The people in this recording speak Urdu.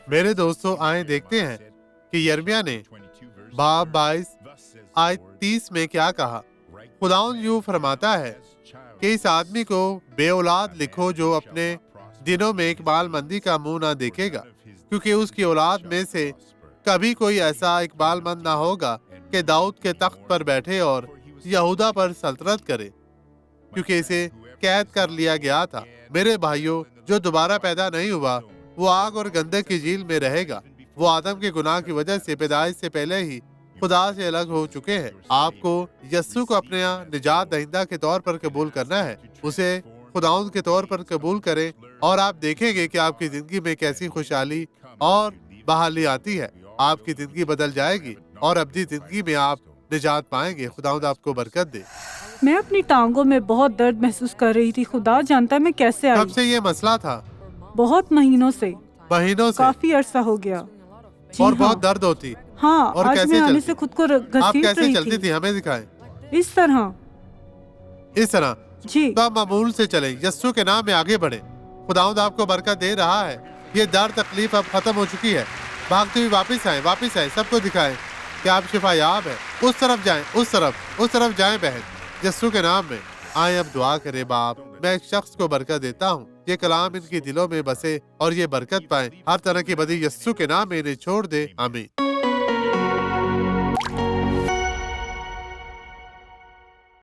میرے دوستوں آئیں دیکھتے ہیں کہ یرمیہ نے باب 22 آیت 30 میں کیا کہا۔ خداوند یوں فرماتا ہے کہ اس آدمی کو بے اولاد لکھو جو اپنے دنوں میں اقبال مندی کا منہ نہ دیکھے گا، کیونکہ اس کی اولاد میں سے کبھی کوئی ایسا اقبال مند نہ ہوگا کہ داؤد کے تخت پر بیٹھے اور یہودا پر سلطنت کرے، کیونکہ اسے قید کر لیا گیا تھا۔ میرے بھائیوں، جو دوبارہ پیدا نہیں ہوا وہ آگ اور گندک کی جھیل میں رہے گا۔ وہ آدم کے گناہ کی وجہ سے پیدائش سے پہلے ہی خدا سے الگ ہو چکے ہیں۔ آپ کو یسوع کو اپنے نجات دہندہ کے طور پر قبول کرنا ہے۔ اسے خداوند کے طور پر قبول کریں اور آپ دیکھیں گے کہ آپ کی زندگی میں کیسی خوشحالی اور بحالی آتی ہے۔ آپ کی زندگی بدل جائے گی اور ابدی زندگی میں آپ نجات پائیں گے۔ خداوند آپ کو برکت دے۔ میں اپنی ٹانگوں میں بہت درد محسوس کر رہی تھی۔ خدا جانتا ہے میں کیسے آئی۔ کب سے یہ مسئلہ تھا؟ بہت مہینوں سے، مہینوں سے؟ کافی عرصہ ہو گیا۔ جی اور ہاں، بہت درد ہوتی؟ ہاں، اور آج کیسے میں آنے چلتی؟ سے خود کو آپ گھسیٹ کیسے رہی چلتی تھی تھی؟ ہمیں دکھائیں۔ اس طرح۔ اس طرح جی تو آپ معمول سے چلیں، یسوع کے نام میں آگے بڑھیں۔ خداوند آپ کو برکت دے رہا ہے۔ یہ درد تکلیف اب ختم ہو چکی ہے۔ بھاگتے ہوئے واپس آئیں، سب کو دکھائیں کہ آپ شفا یاب ہے۔ اس طرف جائیں، اس طرف جائیں بہن، یسوع کے نام میں۔ آئیں اب دعا کریں۔ باپ، میں ایک شخص کو برکت دیتا ہوں، یہ کلام ان کی دلوں میں بسے اور یہ برکت پائیں۔ ہر طرح کی بدی یسوع کے نام میں انہیں چھوڑ دے، آمین۔